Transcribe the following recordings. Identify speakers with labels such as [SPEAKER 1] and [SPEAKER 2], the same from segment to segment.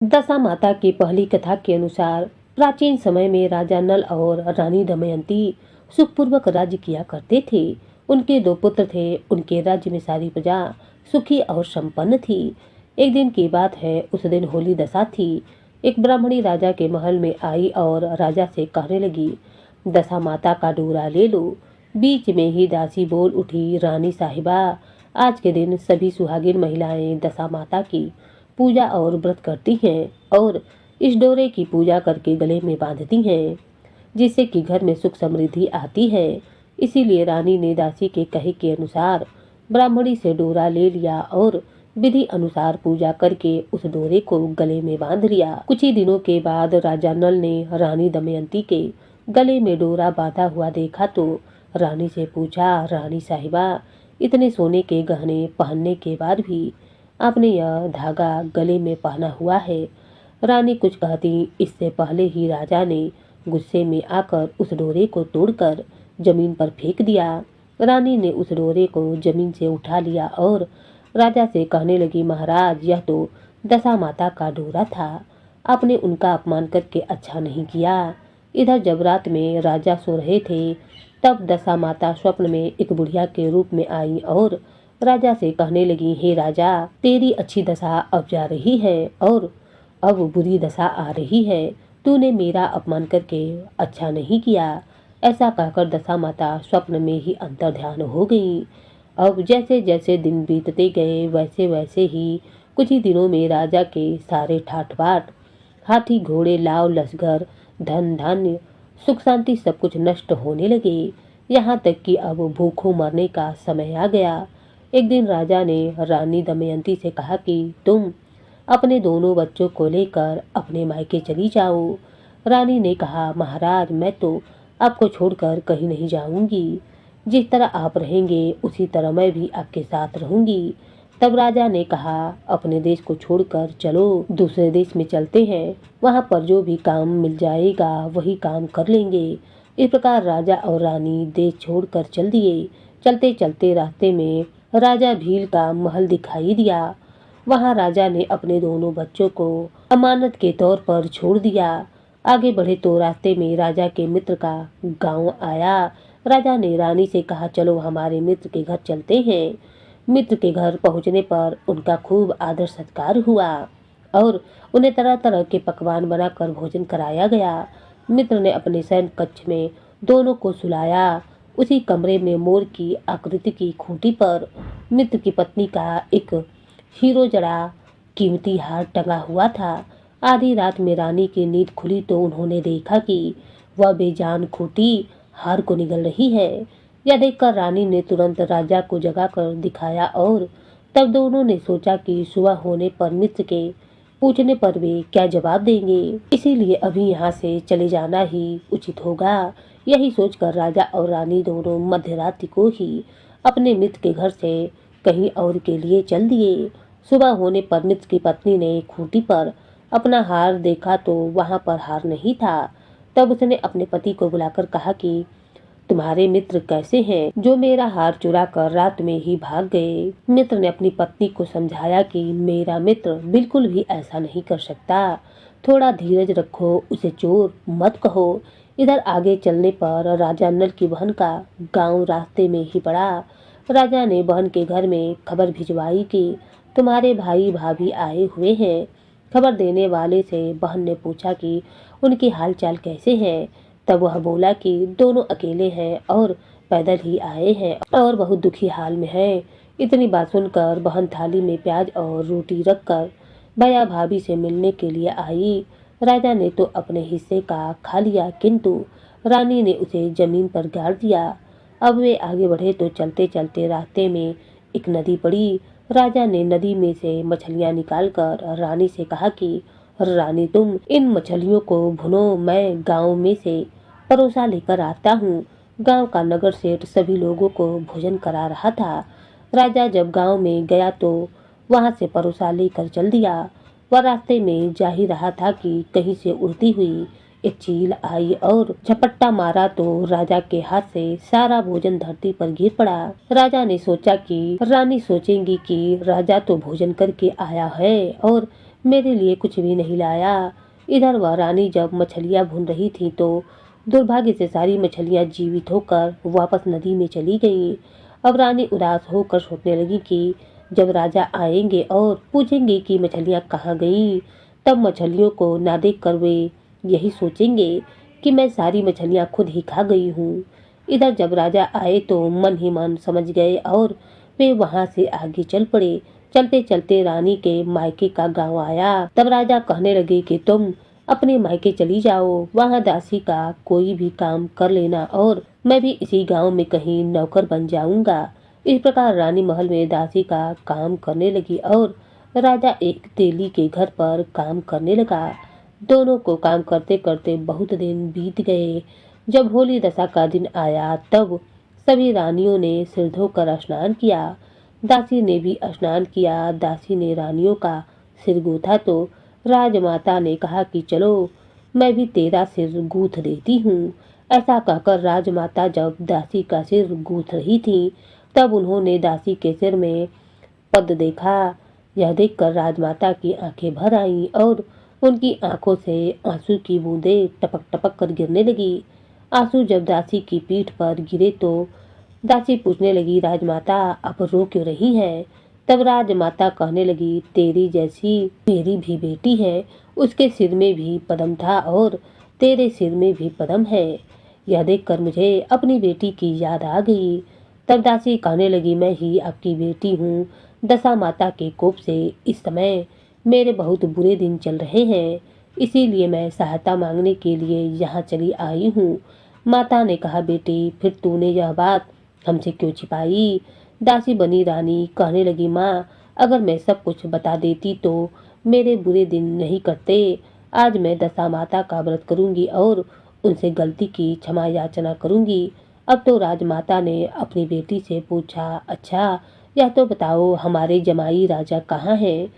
[SPEAKER 1] दशा माता की पहली कथा के अनुसार प्राचीन समय में राजा नल और रानी दमयंती सुखपूर्वक राज्य किया करते थे। उनके दो पुत्र थे। उनके राज्य में सारी प्रजा सुखी और संपन्न थी। एक दिन की बात है, उस दिन होली दशा थी। एक ब्राह्मणी राजा के महल में आई और राजा से कहने लगी, दशा माता का डोरा ले लो। बीच में ही दासी बोल उठी, रानी साहिबा, आज के दिन सभी सुहागिन महिलाएं दशा माता की पूजा और व्रत करती हैं और इस डोरे की पूजा करके गले में बांधती हैं, जिससे कि घर में सुख समृद्धि आती है। इसीलिए रानी ने दासी के कहे के अनुसार ब्राह्मणी से डोरा ले लिया और विधि अनुसार पूजा करके उस डोरे को गले में बांध लिया। कुछ ही दिनों के बाद राजा नल ने रानी दमयंती के गले में डोरा बांधा हुआ देखा तो रानी से पूछा, रानी साहिबा, इतने सोने के गहने पहनने के बाद भी आपने यह धागा गले में पहना हुआ है। रानी कुछ कहती इससे पहले ही राजा ने गुस्से में आकर उस डोरे को तोड़कर जमीन पर फेंक दिया। रानी ने उस डोरे को जमीन से उठा लिया और राजा से कहने लगी, महाराज, यह तो दशा माता का डोरा था। आपने उनका अपमान करके अच्छा नहीं किया। इधर जब रात में राजा सो रहे थे, तब दशा माता स्वप्न में एक बुढ़िया के रूप में आई और राजा से कहने लगी, हे राजा, तेरी अच्छी दशा अब जा रही है और अब बुरी दशा आ रही है। तूने मेरा अपमान करके अच्छा नहीं किया। ऐसा कहकर दशा माता स्वप्न में ही अंतर्ध्यान हो गई। अब जैसे जैसे दिन बीतते गए वैसे वैसे ही कुछ ही दिनों में राजा के सारे ठाट बाट, हाथी घोड़े लाव लश्कर, धन धान्य, सुख शांति सब कुछ नष्ट होने लगे। यहाँ तक कि अब भूखों मरने का समय आ गया। एक दिन राजा ने रानी दमयंती से कहा कि तुम अपने दोनों बच्चों को लेकर अपने मायके चली जाओ। रानी ने कहा, महाराज, मैं तो आपको छोड़कर कहीं नहीं जाऊंगी। जिस तरह आप रहेंगे उसी तरह मैं भी आपके साथ रहूंगी। तब राजा ने कहा, अपने देश को छोड़कर चलो, दूसरे देश में चलते हैं। वहां पर जो भी काम मिल जाएगा वही काम कर लेंगे। इस प्रकार राजा और रानी देश छोड़कर चल दिए। चलते चलते रास्ते में राजा भील का महल दिखाई दिया। वहां राजा ने अपने दोनों बच्चों को अमानत के तौर पर छोड़ दिया। आगे बढ़े तो रास्ते में राजा के मित्र का गांव आया। राजा ने रानी से कहा, चलो हमारे मित्र के घर चलते हैं। मित्र के घर पहुंचने पर उनका खूब आदर सत्कार हुआ और उन्हें तरह तरह के पकवान बनाकर भोजन कराया गया। मित्र ने अपने शयन कक्ष में दोनों को सुलाया। उसी कमरे में मोर की आकृति की खूंटी पर मित्र की पत्नी का एक हीरो जड़ा कीमती हार टंगा हुआ था। आधी रात में रानी की नींद खुली तो उन्होंने देखा कि वह बेजान खूंटी हार को निगल रही है। यह देखकर रानी ने तुरंत राजा को जगाकर दिखाया और तब दोनों ने सोचा कि सुबह होने पर मित्र के पूछने पर वे क्या जवाब देंगे, इसीलिए अभी यहाँ से चले जाना ही उचित होगा। यही सोचकर राजा और रानी दोनों मध्यरात्रि को ही अपने मित्र के घर से कहीं और के लिए चल दिए। सुबह होने पर मित्र की पत्नी ने खूंटी पर अपना हार देखा तो वहां पर हार नहीं था। तब उसने अपने पति को बुलाकर कहा कि तुम्हारे मित्र कैसे हैं जो मेरा हार चुरा कर रात में ही भाग गए। मित्र ने अपनी पत्नी को समझाया कि मेरा मित्र बिल्कुल भी ऐसा नहीं कर सकता। थोड़ा धीरज रखो, उसे चोर मत कहो। इधर आगे चलने पर राजा नल की बहन का गांव रास्ते में ही पड़ा। राजा ने बहन के घर में खबर भिजवाई कि तुम्हारे भाई भाभी आए हुए हैं। खबर देने वाले से बहन ने पूछा कि उनके हाल चाल कैसे हैं। तब वह बोला कि दोनों अकेले हैं और पैदल ही आए हैं और बहुत दुखी हाल में हैं। इतनी बात सुनकर बहन थाली में प्याज और रोटी रखकर भैया भाभी से मिलने के लिए आई। राजा ने तो अपने हिस्से का खा लिया, किंतु रानी ने उसे जमीन पर गाड़ दिया। अब वे आगे बढ़े तो चलते चलते रास्ते में एक नदी पड़ी। राजा ने नदी में से मछलियां निकालकर रानी से कहा कि रानी, तुम इन मछलियों को भुनो, मैं गांव में से परोसा लेकर आता हूँ। गांव का नगर सेठ सभी लोगों को भोजन करा रहा था। राजा जब गांव में गया तो वहां से परोसा लेकर चल दिया। वह रास्ते में जा ही रहा था कि कहीं से उड़ती हुई एक चील आई और झपट्टा मारा तो राजा के हाथ से सारा भोजन धरती पर गिर पड़ा। राजा ने सोचा कि रानी सोचेंगी कि राजा तो भोजन करके आया है और मेरे लिए कुछ भी नहीं लाया। इधर वह रानी जब मछलियाँ भून रही थी तो दुर्भाग्य से सारी मछलियाँ जीवित होकर वापस नदी में चली गईं। अब रानी उदास होकर सोचने लगी कि जब राजा आएंगे और पूछेंगे कि मछलियाँ कहाँ गईं, तब मछलियों को ना देख कर वे यही सोचेंगे कि मैं सारी मछलियाँ खुद ही खा गई हूँ। इधर जब राजा आए तो मन ही मन समझ गए और वे वहां से आगे चल पड़े। चलते चलते रानी के मायके का गांव आया। तब राजा कहने लगे कि तुम अपने मायके चली जाओ, वहां दासी का कोई भी काम कर लेना और मैं भी इसी गांव में कहीं नौकर बन जाऊंगा। इस प्रकार रानी महल में दासी का काम करने लगी और राजा एक तेली के घर पर काम करने लगा। दोनों को काम करते करते बहुत दिन बीत गए। जब होली दशा का दिन आया तब सभी रानियों ने सिर धोकर स्नान किया। दासी ने भी स्नान किया। दासी ने रानियों का सिर गूथा तो राजमाता ने कहा कि चलो मैं भी तेरा सिर गूथ देती हूँ। ऐसा कहकर राजमाता जब दासी का सिर गूथ रही थी तब उन्होंने दासी के सिर में पद देखा। यह देखकर राजमाता की आंखें भर आईं और उनकी आंखों से आंसू की बूंदें टपक टपक कर गिरने लगी। आंसू जब दासी की पीठ पर गिरे तो दासी पूछने लगी, राजमाता अब रो क्यों रही है? तब राजमाता कहने लगी, तेरी जैसी मेरी भी बेटी है, उसके सिर में भी पद्म था और तेरे सिर में भी पद्म है। यह देखकर मुझे अपनी बेटी की याद आ गई। तब दासी कहने लगी, मैं ही आपकी बेटी हूँ। दशा माता के कोप से इस समय मेरे बहुत बुरे दिन चल रहे हैं, इसीलिए मैं सहायता मांगने के लिए यहाँ चली आई हूँ। माता ने कहा, बेटी फिर तूने यह बात हमसे क्यों छिपाई? दासी बनी रानी कहने लगी, माँ अगर मैं सब कुछ बता देती तो मेरे बुरे दिन नहीं कटते। आज मैं दशा माता का व्रत करूंगी और उनसे गलती की क्षमा याचना करूंगी। अब तो राजमाता ने अपनी बेटी से पूछा, अच्छा यह तो बताओ हमारे जमाई राजा कहाँ हैं?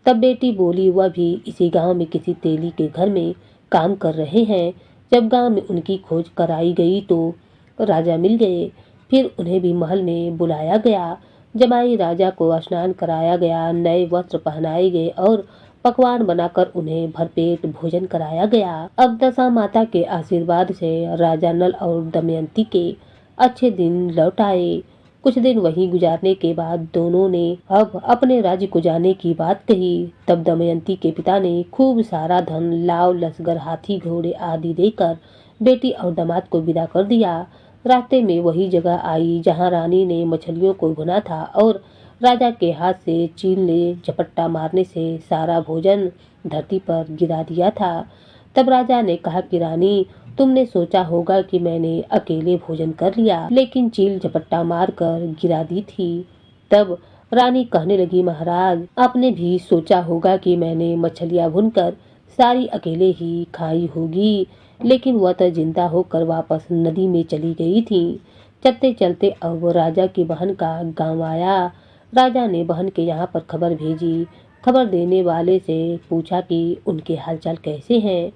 [SPEAKER 1] तब बेटी बोली, वह भी इसी गांव में किसी तेली के घर में काम कर रहे हैं। जब गांव में उनकी खोज कराई गई तो राजा मिल गए। फिर उन्हें भी महल में बुलाया गया। जमाई राजा को स्नान कराया गया, नए वस्त्र पहनाए गए और पकवान बनाकर उन्हें भरपेट भोजन कराया गया। अब दशा माता के आशीर्वाद से राजा नल और दमयंती के अच्छे दिन लौट आए। कुछ दिन वहीं गुजारने के बाद दोनों ने अब अपने राज्य को जाने की बात कही। तब दमयंती के पिता ने खूब सारा धन, लाव लश्कर, हाथी घोड़े आदि देकर बेटी और दामाद को विदा कर दिया। रास्ते में वही जगह आई जहाँ रानी ने मछलियों को भुना था और राजा के हाथ से चील ने झपट्टा मारने से सारा भोजन धरती पर गिरा दिया था। तब राजा ने कहा कि रानी, तुमने सोचा होगा कि मैंने अकेले भोजन कर लिया, लेकिन चील झपट्टा मार कर गिरा दी थी। तब रानी कहने लगी, महाराज आपने भी सोचा होगा कि मैंने मछलियाँ भूनकर सारी अकेले ही खाई होगी, लेकिन वह तो जिंदा होकर वापस नदी में चली गई थी। चलते चलते अब राजा की बहन का गांव आया। राजा ने बहन के यहाँ पर खबर भेजी। खबर देने वाले से पूछा कि उनके हालचाल कैसे हैं।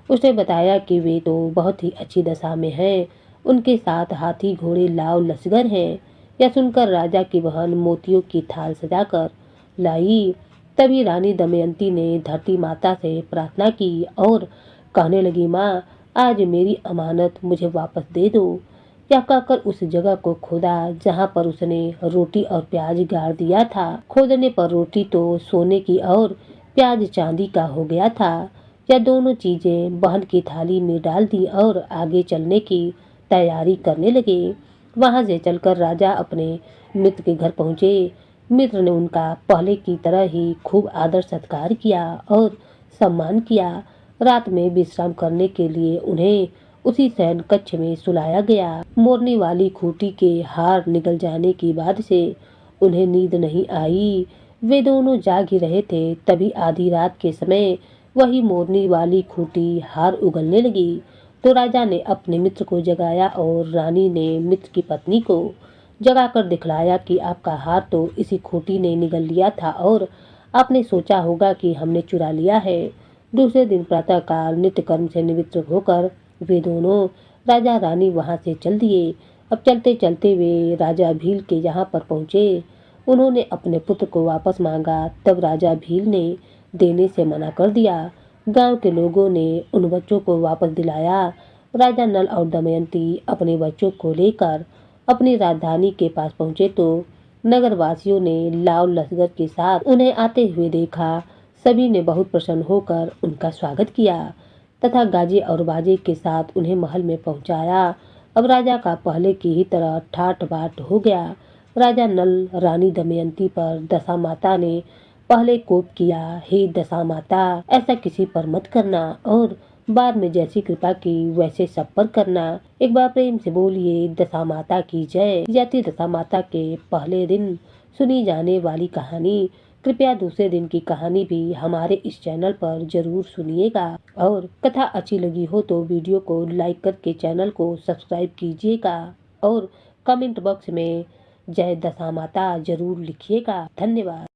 [SPEAKER 1] उसने बताया कि वे तो बहुत ही अच्छी दशा में हैं। उनके साथ हाथी घोड़े लाव लश्कर हैं। यह सुनकर राजा की बहन मोतियों की थाल सजाकर लाई। तभी रानी दमयंती ने धरती माता से प्रार्थना की और कहने लगी, माँ आज मेरी अमानत मुझे वापस दे दो। यह कहकर उस जगह को खोदा जहाँ पर उसने रोटी और प्याज गाड़ दिया था। खोदने पर रोटी तो सोने की और प्याज चांदी का हो गया था। यह दोनों चीजें बहन की थाली में डाल दी और आगे चलने की तैयारी करने लगे। वहां से चलकर राजा अपने मित्र के घर पहुंचे। मित्र ने उनका पहले की तरह ही खूब आदर सत्कार किया और सम्मान किया। रात में विश्राम करने के लिए उन्हें उसी शयन कक्ष में सुलाया गया। मोरनी वाली खूंटी के हार निकल जाने की बाद से उन्हें नींद नहीं आई। वे दोनों जाग ही रहे थे, तभी आधी रात के समय वही मोरनी वाली खूंटी हार उगलने लगी। तो राजा ने अपने मित्र को जगाया और रानी ने मित्र की पत्नी को जगाकर दिखलाया कि आपका हार तो इसी खूंटी ने निगल लिया था और आपने सोचा होगा कि हमने चुरा लिया है। दूसरे दिन प्रातःकाल नित्य कर्म से निवृत्त होकर वे दोनों राजा रानी वहां से चल दिए। अब चलते चलते वे राजा भील के यहाँ पर पहुँचे। उन्होंने अपने पुत्र को वापस मांगा। तब राजा भील ने देने से मना कर दिया। गांव के लोगों ने उन बच्चों को वापस दिलाया। राजा नल और दमयंती अपने बच्चों को लेकर अपनी राजधानी के पास पहुंचे तो नगरवासियों ने लाल लश्कर के साथ उन्हें आते हुए देखा। सभी ने बहुत प्रसन्न होकर उनका स्वागत किया तथा गाजे और बाजे के साथ उन्हें महल में पहुंचाया। अब राजा का पहले की ही तरह ठाट बाट हो गया। राजा नल रानी दमयंती पर दशा माता ने पहले कोप किया, हे दशा माता, ऐसा किसी पर मत करना और बाद में जैसी कृपा की वैसे सब पर करना। एक बार प्रेम से बोलिए दशा माता की जय। जाती दशा माता के पहले दिन सुनी जाने वाली कहानी। कृपया दूसरे दिन की कहानी भी हमारे इस चैनल पर जरूर सुनिएगा और कथा अच्छी लगी हो तो वीडियो को लाइक करके चैनल को सब्सक्राइब कीजिएगा और कमेंट बॉक्स में जय दशा माता जरूर लिखिएगा। धन्यवाद।